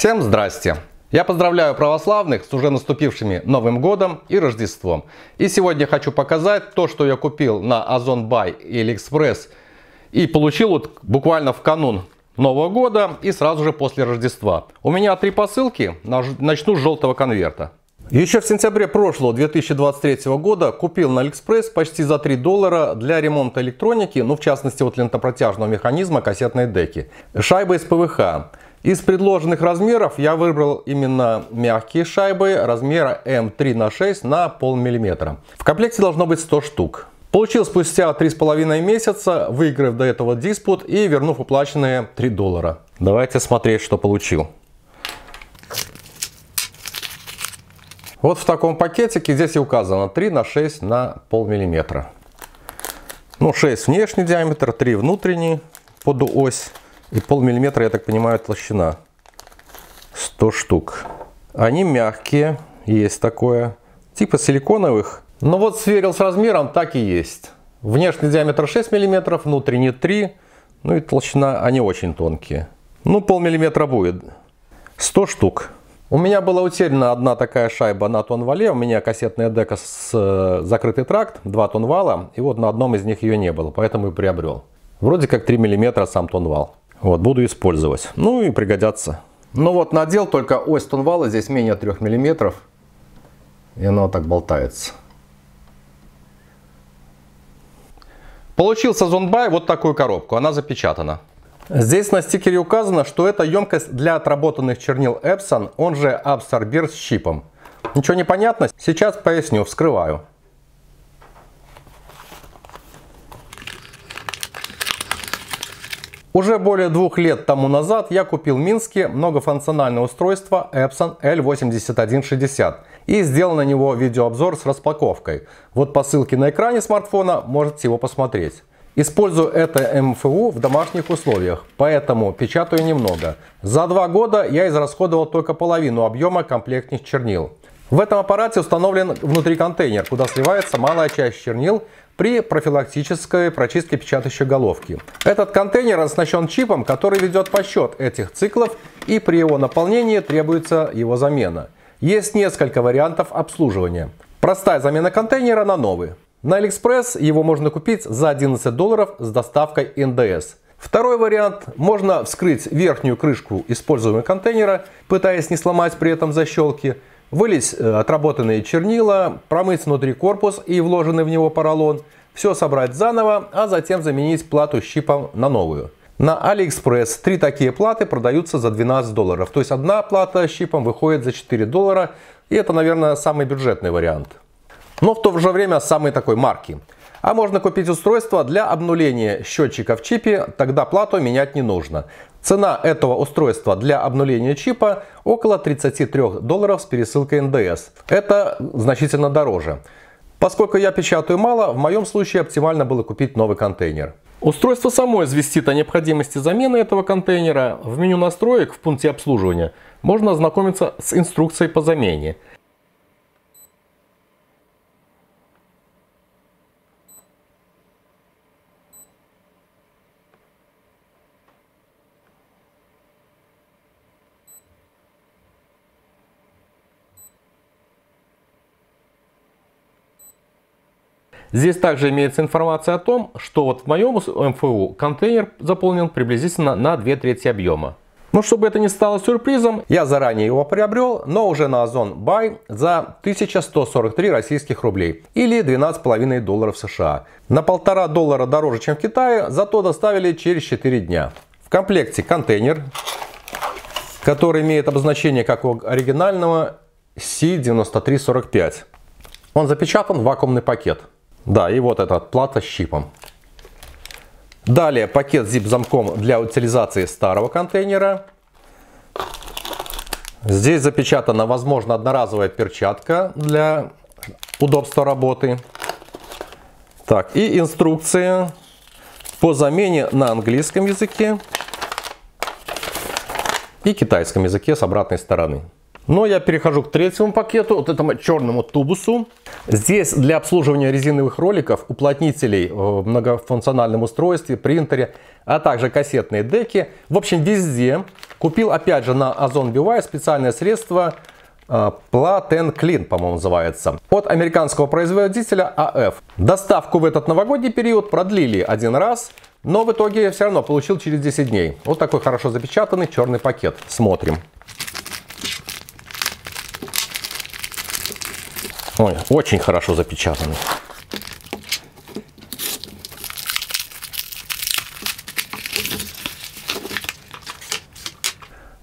Всем здрасте! Я поздравляю православных с уже наступившими Новым годом и Рождеством. И сегодня хочу показать то, что я купил на Озон Бай и Алиэкспресс и получил вот буквально в канун Нового года и сразу же после Рождества. У меня 3 посылки, начну с желтого конверта. Еще в сентябре прошлого 2023 года купил на Алиэкспресс почти за $3 для ремонта электроники, ну в частности вот лентопротяжного механизма кассетной деки. Шайбы из ПВХ. Из предложенных размеров я выбрал именно мягкие шайбы размера М3х6 на полмиллиметра. В комплекте должно быть 100 штук. Получил спустя 3,5 месяца, выиграв до этого диспут и вернув уплаченные $3. Давайте смотреть, что получил. Вот в таком пакетике здесь и указано 3х6 на полмиллиметра. Ну, 6 внешний диаметр, 3 внутренний под ось. И полмиллиметра, я так понимаю, толщина. 100 штук. Они мягкие, есть такое. Типа силиконовых. Но вот сверил с размером, так и есть. Внешний диаметр 6 мм, внутренний 3. Ну и толщина, они очень тонкие. Ну, полмиллиметра будет. 100 штук. У меня была утеряна одна такая шайба на тонвале. У меня кассетная дека с закрытый тракт, 2 тонвала. И вот на одном из них ее не было, поэтому и приобрел. Вроде как 3 мм сам тонвал. Вот, буду использовать. Ну и пригодятся. Ну вот, надел только ось тонвала, здесь менее 3 мм. И оно так болтается. Получил с Озон Бай вот такую коробку, она запечатана. Здесь на стикере указано, что это емкость для отработанных чернил Epson, он же абсорбер с чипом. Ничего не понятно? Сейчас поясню, вскрываю. Уже более 2 лет тому назад я купил в Минске многофункциональное устройство Epson L8160 и сделал на него видеообзор с распаковкой. Вот по ссылке на экране смартфона можете его посмотреть. Использую это МФУ в домашних условиях, поэтому печатаю немного. За 2 года я израсходовал только половину объема комплектных чернил. В этом аппарате установлен внутри контейнер, куда сливается малая часть чернил при профилактической прочистке печатающей головки. Этот контейнер оснащен чипом, который ведет подсчет этих циклов, и при его наполнении требуется его замена. Есть несколько вариантов обслуживания. Простая замена контейнера на новый. На Алиэкспресс его можно купить за $11 с доставкой НДС. Второй вариант. Можно вскрыть верхнюю крышку используемого контейнера, пытаясь не сломать при этом защелки, вылить отработанные чернила, промыть внутри корпус и вложенный в него поролон, все собрать заново, а затем заменить плату с чипом на новую. На Алиэкспресс 3 такие платы продаются за $12. То есть одна плата с чипом выходит за $4. И это, наверное, самый бюджетный вариант. Но в то же время самый такой марки. А можно купить устройство для обнуления счетчика в чипе, тогда плату менять не нужно. Цена этого устройства для обнуления чипа около $33 с пересылкой НДС. Это значительно дороже. Поскольку я печатаю мало, в моем случае оптимально было купить новый контейнер. Устройство само известит о необходимости замены этого контейнера. В меню настроек в пункте обслуживания можно ознакомиться с инструкцией по замене. Здесь также имеется информация о том, что вот в моем МФУ контейнер заполнен приблизительно на 2/3 объема. Но чтобы это не стало сюрпризом, я заранее его приобрел, но уже на Озон Бай за 1143 российских рублей или $12,5 США. На $1,5 дороже, чем в Китае, зато доставили через 4 дня. В комплекте контейнер, который имеет обозначение как у оригинального C9345. Он запечатан в вакуумный пакет. Да, и вот эта плата с чипом. Далее пакет с zip-замком для утилизации старого контейнера. Здесь запечатана, возможно, одноразовая перчатка для удобства работы. Так, и инструкция по замене на английском языке и китайском языке с обратной стороны. Но я перехожу к третьему пакету, вот этому черному тубусу. Здесь для обслуживания резиновых роликов, уплотнителей в многофункциональном устройстве, принтере, а также кассетные деки. В общем, везде, Купил опять же на Озон BY специальное средство Platen Clean, по-моему, называется, от американского производителя АФ. Доставку в этот новогодний период продлили один раз, но в итоге все равно получил через 10 дней. Вот такой хорошо запечатанный черный пакет. Смотрим. Ой, очень хорошо запечатанный.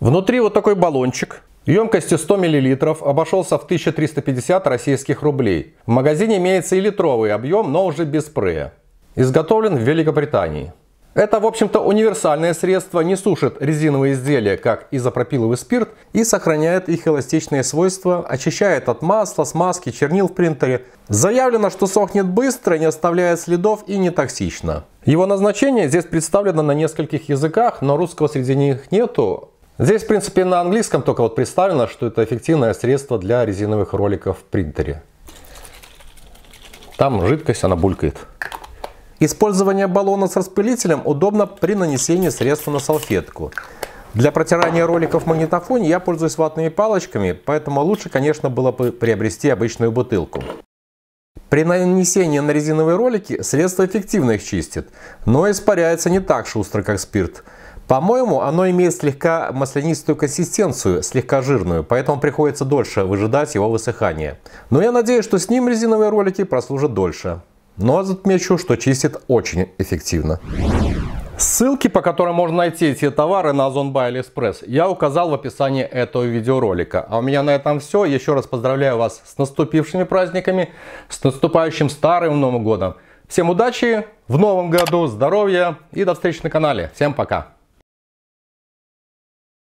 Внутри вот такой баллончик. Емкостью 100 мл, обошелся в 1350 российских рублей. В магазине имеется и литровый объем, но уже без спрея. Изготовлен в Великобритании. Это, в общем-то, универсальное средство, не сушит резиновые изделия, как изопропиловый спирт, и сохраняет их эластичные свойства, очищает от масла, смазки, чернил в принтере. Заявлено, что сохнет быстро, не оставляет следов и не токсично. Его назначение здесь представлено на нескольких языках, но русского среди них нету. Здесь, в принципе, на английском только вот представлено, что это эффективное средство для резиновых роликов в принтере. Там жидкость, она булькает. Использование баллона с распылителем удобно при нанесении средства на салфетку. Для протирания роликов в магнитофоне я пользуюсь ватными палочками, поэтому лучше, конечно, было бы приобрести обычную бутылку. При нанесении на резиновые ролики средство эффективно их чистит, но испаряется не так шустро, как спирт. По-моему, оно имеет слегка маслянистую консистенцию, слегка жирную, поэтому приходится дольше выжидать его высыхания. Но я надеюсь, что с ним резиновые ролики прослужат дольше. Но отмечу, что чистит очень эффективно. Ссылки, по которым можно найти эти товары на Озон BY AliExpress, я указал в описании этого видеоролика. А у меня на этом все. Еще раз поздравляю вас с наступившими праздниками, с наступающим Старым Новым Годом. Всем удачи в новом году, здоровья и до встречи на канале. Всем пока!